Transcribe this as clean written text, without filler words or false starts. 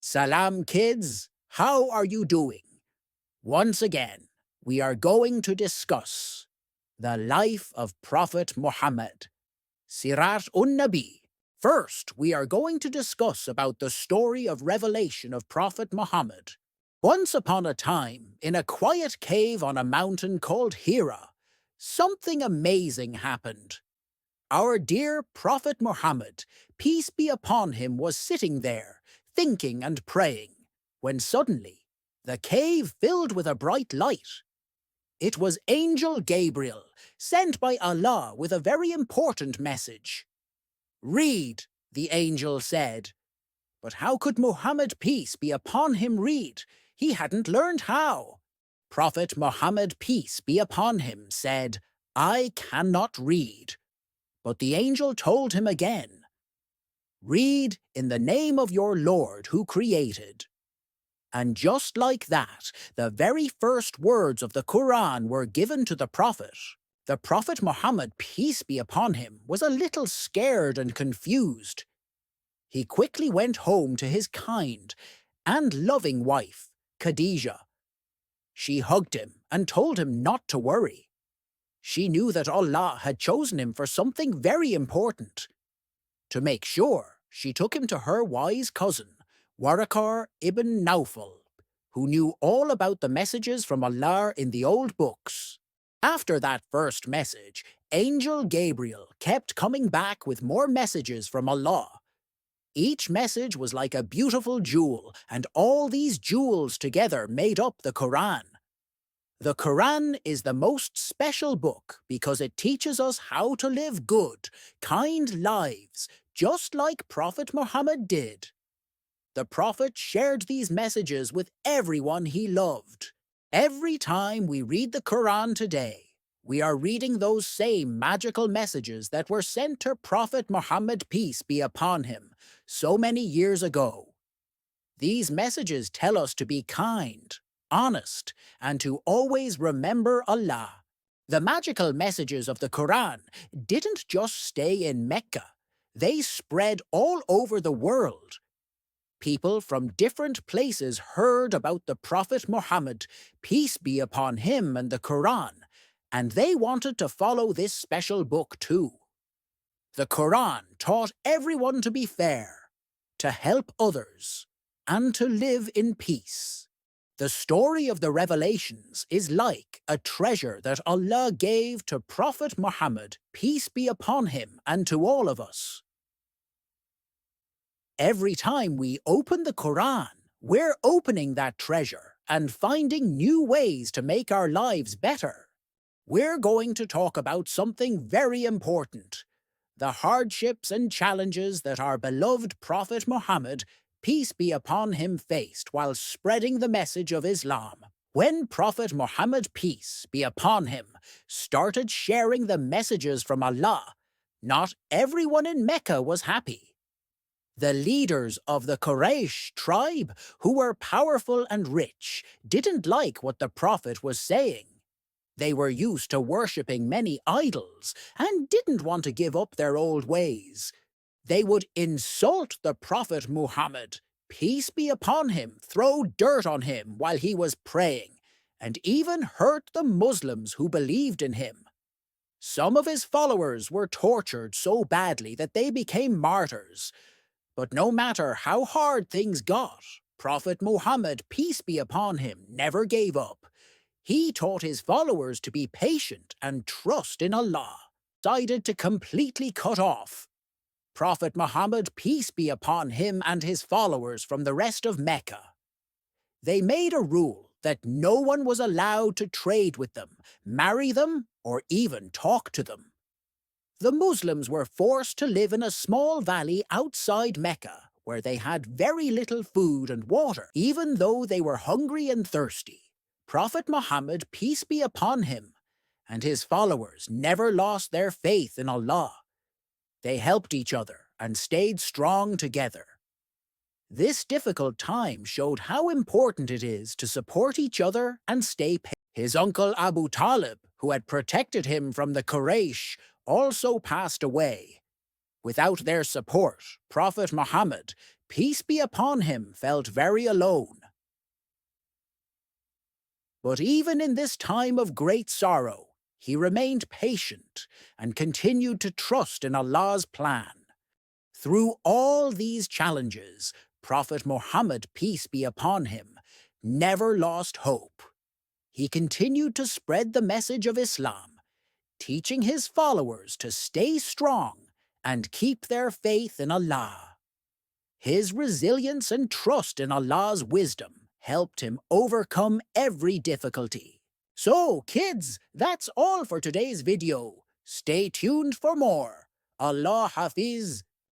Salam, kids. How are you doing? Once again, we are going to discuss the life of Prophet Muhammad, Seerat Nabi. First, we are going to discuss about the story of revelation of Prophet Muhammad. Once upon a time, in a quiet cave on a mountain called Hira, something amazing happened. Our dear Prophet Muhammad, peace be upon him, was sitting there, thinking and praying, when suddenly the cave filled with a bright light. It was Angel Gabriel, sent by Allah with a very important message. "Read," the angel said. But how could Muhammad, peace be upon him, read? He hadn't learned how. Prophet Muhammad, peace be upon him, said, "I cannot read." But the angel told him again, "Read in the name of your Lord who created." And just like that, the very first words of the Quran were given to the Prophet. The Prophet Muhammad, peace be upon him, was a little scared and confused. He quickly went home to his kind and loving wife, Khadijah. She hugged him and told him not to worry. She knew that Allah had chosen him for something very important. To make sure, she took him to her wise cousin, Waraqah ibn Nawfal, who knew all about the messages from Allah in the old books. After that first message, Angel Gabriel kept coming back with more messages from Allah. Each message was like a beautiful jewel, and all these jewels together made up the Quran. The Quran is the most special book because it teaches us how to live good, kind lives, just like Prophet Muhammad did. The Prophet shared these messages with everyone he loved. Every time we read the Quran today, we are reading those same magical messages that were sent to Prophet Muhammad, peace be upon him, so many years ago. These messages tell us to be kind, honest, and to always remember Allah. The magical messages of the Quran didn't just stay in Mecca. They spread all over the world. People from different places heard about the Prophet Muhammad, peace be upon him, and the Quran, and they wanted to follow this special book too. The Quran taught everyone to be fair, to help others, and to live in peace. The story of the revelations is like a treasure that Allah gave to Prophet Muhammad, peace be upon him, and to all of us. Every time we open the Quran, we're opening that treasure and finding new ways to make our lives better. We're going to talk about something very important: the hardships and challenges that our beloved Prophet Muhammad, peace be upon him, faced while spreading the message of Islam. When Prophet Muhammad, peace be upon him, started sharing the messages from Allah, not everyone in Mecca was happy. The leaders of the Quraysh tribe, who were powerful and rich, didn't like what the Prophet was saying. They were used to worshipping many idols and didn't want to give up their old ways. They would insult the Prophet Muhammad, peace be upon him, throw dirt on him while he was praying, and even hurt the Muslims who believed in him. Some of his followers were tortured so badly that they became martyrs. But no matter how hard things got, Prophet Muhammad, peace be upon him, never gave up. He taught his followers to be patient and trust in Allah. Decided to completely cut off Prophet Muhammad, peace be upon him, and his followers from the rest of Mecca. They made a rule that no one was allowed to trade with them, marry them, or even talk to them. The Muslims were forced to live in a small valley outside Mecca, where they had very little food and water, even though they were hungry and thirsty. Prophet Muhammad, peace be upon him, and his followers never lost their faith in Allah. They helped each other and stayed strong together. This difficult time showed how important it is to support each other and stay patient. His uncle Abu Talib, who had protected him from the Quraysh, also passed away. Without their support, Prophet Muhammad, peace be upon him, felt very alone. But even in this time of great sorrow, he remained patient and continued to trust in Allah's plan. Through all these challenges, Prophet Muhammad, peace be upon him, never lost hope. He continued to spread the message of Islam, teaching his followers to stay strong and keep their faith in Allah. His resilience and trust in Allah's wisdom helped him overcome every difficulty. So, kids, that's all for today's video. Stay tuned for more. Allah Hafiz.